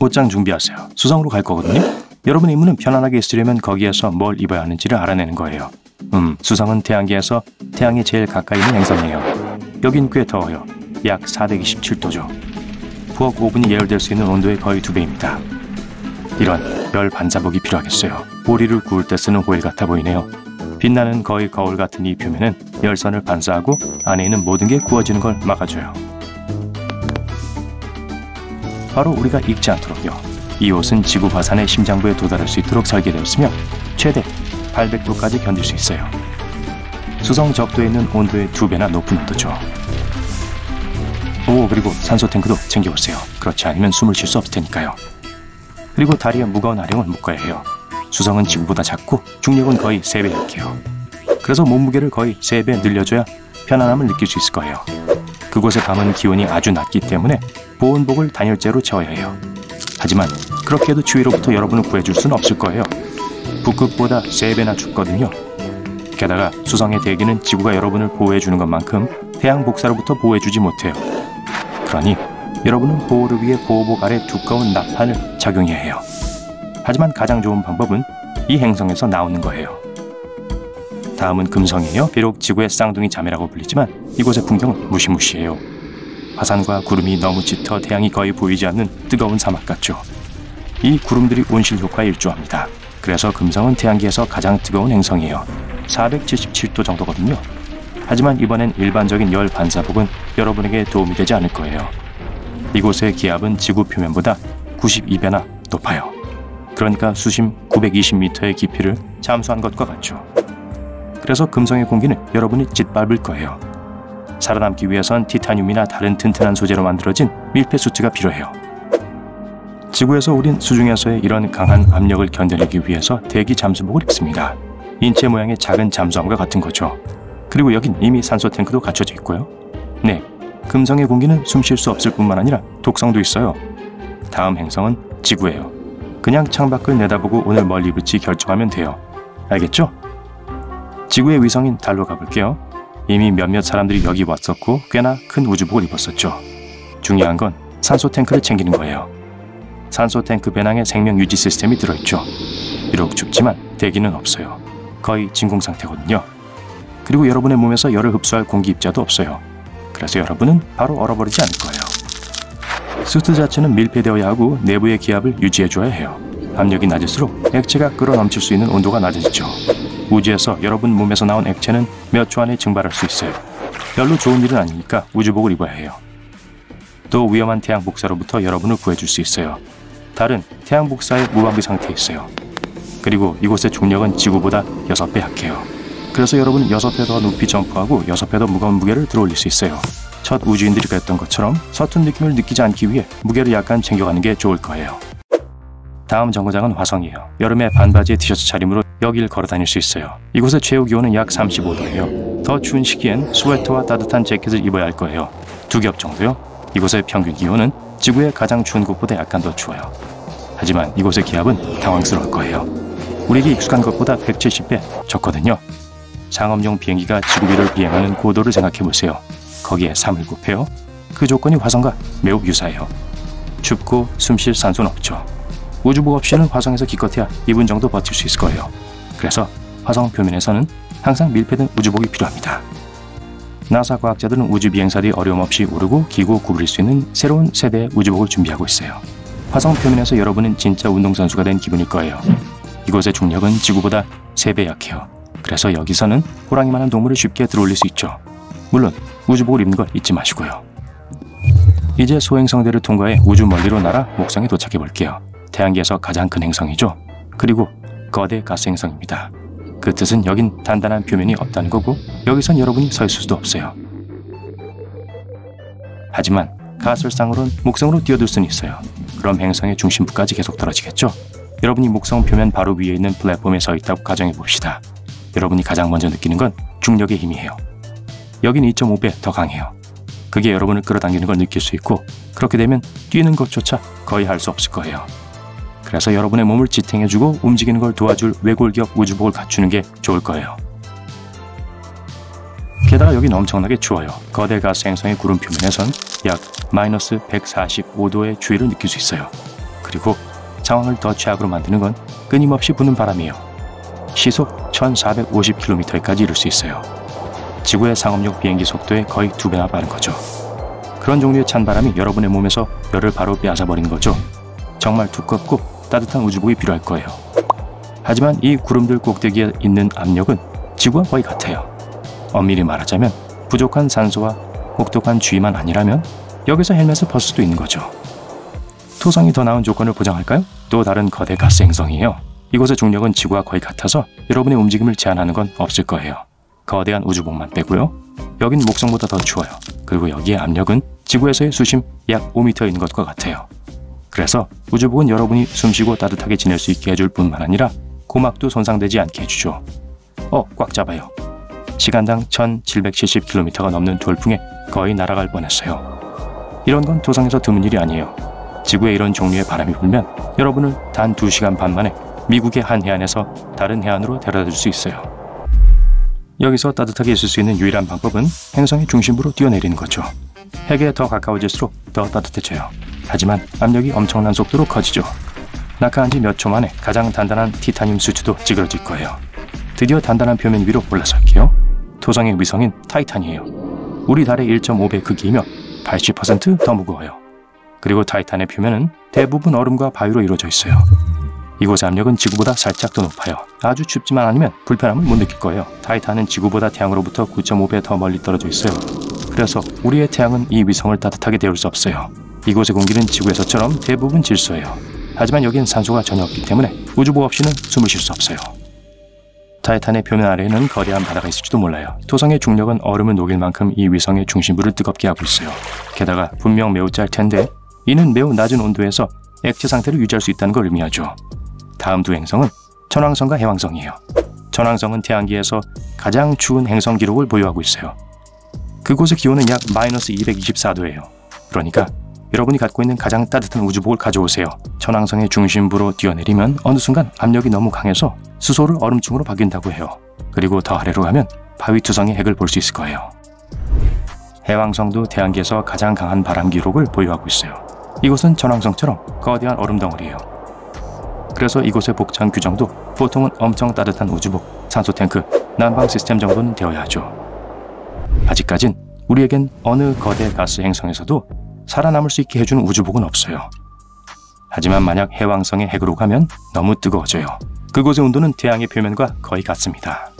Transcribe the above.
옷장 준비하세요. 수성으로 갈 거거든요. 여러분의 임무는 편안하게 있으려면 거기에서 뭘 입어야 하는지를 알아내는 거예요. 수성은 태양계에서 태양에 제일 가까이 있는 행성이에요. 여긴 꽤 더워요. 약 427도죠. 부엌 오븐이 예열될 수 있는 온도의 거의 2배입니다. 이런 열 반사복이 필요하겠어요. 오리를 구울 때 쓰는 호일 같아 보이네요. 빛나는 거의 거울 같은 이 표면은 열선을 반사하고 안에 있는 모든 게 구워지는 걸 막아줘요. 바로 우리가 익지 않도록요. 이 옷은 지구 화산의 심장부에 도달할 수 있도록 설계되었으며 최대 800도까지 견딜 수 있어요. 수성 적도에 있는 온도의 2배나 높은 온도죠. 그리고 산소 탱크도 챙겨오세요. 그렇지 않으면 숨을 쉴 수 없을 테니까요. 그리고 다리에 무거운 아령을 묶어야 해요. 수성은 지구보다 작고 중력은 거의 3배 약해요. 그래서 몸무게를 거의 3배 늘려줘야 편안함을 느낄 수 있을 거예요. 그곳의 밤은 기온이 아주 낮기 때문에 보온복을 단열재로 채워야 해요. 하지만 그렇게 해도 추위로부터 여러분을 구해줄 수는 없을 거예요. 북극보다 3배나 춥거든요. 게다가 수성의 대기는 지구가 여러분을 보호해주는 것만큼 태양 복사로부터 보호해주지 못해요. 그러니 여러분은 보호를 위해 보호복 아래 두꺼운 나판을 착용해야 해요. 하지만 가장 좋은 방법은 이 행성에서 나오는 거예요. 다음은 금성이에요. 비록 지구의 쌍둥이 자매라고 불리지만 이곳의 풍경은 무시무시해요. 화산과 구름이 너무 짙어 태양이 거의 보이지 않는 뜨거운 사막 같죠. 이 구름들이 온실 효과에 일조합니다. 그래서 금성은 태양계에서 가장 뜨거운 행성이에요. 477도 정도거든요. 하지만 이번엔 일반적인 열 반사복은 여러분에게 도움이 되지 않을 거예요. 이곳의 기압은 지구 표면보다 92배나 높아요. 그러니까 수심 920m의 깊이를 잠수한 것과 같죠. 그래서 금성의 공기는 여러분이 짓밟을 거예요. 살아남기 위해선 티타늄이나 다른 튼튼한 소재로 만들어진 밀폐 수트가 필요해요. 지구에서 우린 수중에서의 이런 강한 압력을 견뎌내기 위해서 대기 잠수복을 입습니다. 인체 모양의 작은 잠수함과 같은 거죠. 그리고 여긴 이미 산소 탱크도 갖춰져 있고요. 네, 금성의 공기는 숨 쉴 수 없을 뿐만 아니라 독성도 있어요. 다음 행성은 지구예요. 그냥 창밖을 내다보고 오늘 뭘 입을지 결정하면 돼요. 알겠죠? 지구의 위성인 달로 가볼게요. 이미 몇몇 사람들이 여기 왔었고 꽤나 큰 우주복을 입었었죠. 중요한 건 산소 탱크를 챙기는 거예요. 산소 탱크 배낭에 생명 유지 시스템이 들어있죠. 비록 춥지만 대기는 없어요. 거의 진공 상태거든요. 그리고 여러분의 몸에서 열을 흡수할 공기 입자도 없어요. 그래서 여러분은 바로 얼어버리지 않을 거예요. 수트 자체는 밀폐되어야 하고 내부의 기압을 유지해줘야 해요. 압력이 낮을수록 액체가 끌어넘칠 수 있는 온도가 낮아지죠. 우주에서 여러분 몸에서 나온 액체는 몇 초 안에 증발할 수 있어요. 별로 좋은 일은 아니니까 우주복을 입어야 해요. 또 위험한 태양 복사로부터 여러분을 구해줄 수 있어요. 달은 태양 복사의 무방비 상태에 있어요. 그리고 이곳의 중력은 지구보다 6배 약해요. 그래서 여러분은 6배 더 높이 점프하고 6배 더 무거운 무게를 들어올릴 수 있어요. 첫 우주인들이 그랬던 것처럼 서툰 느낌을 느끼지 않기 위해 무게를 약간 챙겨가는 게 좋을 거예요. 다음 정거장은 화성이에요. 여름에 반바지에 티셔츠 차림으로 여길 걸어 다닐 수 있어요. 이곳의 최고 기온은 약 35도예요. 더 추운 시기엔 스웨터와 따뜻한 재킷을 입어야 할 거예요. 2겹 정도요. 이곳의 평균 기온은 지구의 가장 추운 곳보다 약간 더 추워요. 하지만 이곳의 기압은 당황스러울 거예요. 우리에게 익숙한 것보다 170배 적거든요. 상업용 비행기가 지구 위를 비행하는 고도를 생각해보세요. 거기에 3을 곱해요. 그 조건이 화성과 매우 유사해요. 춥고 숨쉴 산소는 없죠. 우주복 없이는 화성에서 기껏해야 2분 정도 버틸 수 있을 거예요. 그래서 화성 표면에서는 항상 밀폐된 우주복이 필요합니다. 나사 과학자들은 우주 비행사들이 어려움 없이 오르고 기고 구부릴 수 있는 새로운 세대의 우주복을 준비하고 있어요. 화성 표면에서 여러분은 진짜 운동선수가 된 기분일 거예요. 이곳의 중력은 지구보다 3배 약해요. 그래서 여기서는 호랑이만한 동물을 쉽게 들어올릴 수 있죠. 물론 우주복을 입는 걸 잊지 마시고요. 이제 소행성대를 통과해 우주 멀리로 날아 목성에 도착해 볼게요. 태양계에서 가장 큰 행성이죠. 그리고 거대 가스 행성입니다. 그 뜻은 여긴 단단한 표면이 없다는 거고 여기선 여러분이 서 있을 수도 없어요. 하지만 가설상으론 목성으로 뛰어들 수는 있어요. 그럼 행성의 중심부까지 계속 떨어지겠죠? 여러분이 목성 표면 바로 위에 있는 플랫폼에 서 있다고 가정해 봅시다. 여러분이 가장 먼저 느끼는 건 중력의 힘이에요. 여긴 2.5배 더 강해요. 그게 여러분을 끌어당기는 걸 느낄 수 있고 그렇게 되면 뛰는 것조차 거의 할 수 없을 거예요. 그래서 여러분의 몸을 지탱해주고 움직이는 걸 도와줄 외골격 우주복을 갖추는 게 좋을 거예요. 게다가 여긴 엄청나게 추워요. 거대 가스 행성의 구름 표면에선 약 마이너스 145도의 추위를 느낄 수 있어요. 그리고 상황을 더 최악으로 만드는 건 끊임없이 부는 바람이에요. 시속 1450km까지 이를 수 있어요. 지구의 상업용 비행기 속도의 거의 2배나 빠른 거죠. 그런 종류의 찬바람이 여러분의 몸에서 열을 바로 빼앗아버리는 거죠. 정말 두껍고 따뜻한 우주복이 필요할 거예요. 하지만 이 구름들 꼭대기에 있는 압력은 지구와 거의 같아요. 엄밀히 말하자면 부족한 산소와 혹독한 주위만 아니라면 여기서 헬멧을 벗을 수도 있는 거죠. 토성이 더 나은 조건을 보장할까요? 또 다른 거대 가스 행성이에요. 이곳의 중력은 지구와 거의 같아서 여러분의 움직임을 제한하는 건 없을 거예요. 거대한 우주복만 빼고요. 여긴 목성보다 더 추워요. 그리고 여기의 압력은 지구에서의 수심 약 5m인 것과 같아요. 그래서 우주복은 여러분이 숨쉬고 따뜻하게 지낼 수 있게 해줄 뿐만 아니라 고막도 손상되지 않게 해주죠. 꽉 잡아요. 시간당 1770km가 넘는 돌풍에 거의 날아갈 뻔했어요. 이런 건 토성에서 드문 일이 아니에요. 지구에 이런 종류의 바람이 불면 여러분을 단 2시간 반 만에 미국의 한 해안에서 다른 해안으로 데려다 줄 수 있어요. 여기서 따뜻하게 있을 수 있는 유일한 방법은 행성의 중심부로 뛰어내리는 거죠. 핵에 더 가까워질수록 더 따뜻해져요. 하지만 압력이 엄청난 속도로 커지죠. 낙하한 지 몇 초 만에 가장 단단한 티타늄 수트도 찌그러질 거예요. 드디어 단단한 표면 위로 올라설게요. 토성의 위성인 타이탄이에요. 우리 달의 1.5배 크기이며 80% 더 무거워요. 그리고 타이탄의 표면은 대부분 얼음과 바위로 이루어져 있어요. 이곳의 압력은 지구보다 살짝 더 높아요. 아주 춥지만 않으면 불편함을 못 느낄 거예요. 타이탄은 지구보다 태양으로부터 9.5배 더 멀리 떨어져 있어요. 그래서 우리의 태양은 이 위성을 따뜻하게 데울 수 없어요. 이곳의 공기는 지구에서처럼 대부분 질소예요. 하지만 여긴 산소가 전혀 없기 때문에 우주복 없이는 숨을 쉴 수 없어요. 타이탄의 표면 아래에는 거대한 바다가 있을지도 몰라요. 토성의 중력은 얼음을 녹일 만큼 이 위성의 중심부를 뜨겁게 하고 있어요. 게다가 분명 매우 짤 텐데 이는 매우 낮은 온도에서 액체 상태를 유지할 수 있다는 걸 의미하죠. 다음 두 행성은 천왕성과 해왕성이에요. 천왕성은 태양계에서 가장 추운 행성 기록을 보유하고 있어요. 그곳의 기온은 약 마이너스 224도예요. 그러니까 여러분이 갖고 있는 가장 따뜻한 우주복을 가져오세요. 천왕성의 중심부로 뛰어내리면 어느 순간 압력이 너무 강해서 수소를 얼음층으로 바뀐다고 해요. 그리고 더 아래로 가면 바위투성의 핵을 볼 수 있을 거예요. 해왕성도 태양계에서 가장 강한 바람 기록을 보유하고 있어요. 이곳은 천왕성처럼 거대한 얼음 덩어리예요. 그래서 이곳의 복장 규정도 보통은 엄청 따뜻한 우주복, 산소탱크, 난방 시스템 정도는 되어야 하죠. 아직까진 우리에겐 어느 거대 가스 행성에서도 살아남을 수 있게 해주는 우주복은 없어요. 하지만 만약 해왕성의 핵으로 가면 너무 뜨거워져요. 그곳의 온도는 태양의 표면과 거의 같습니다.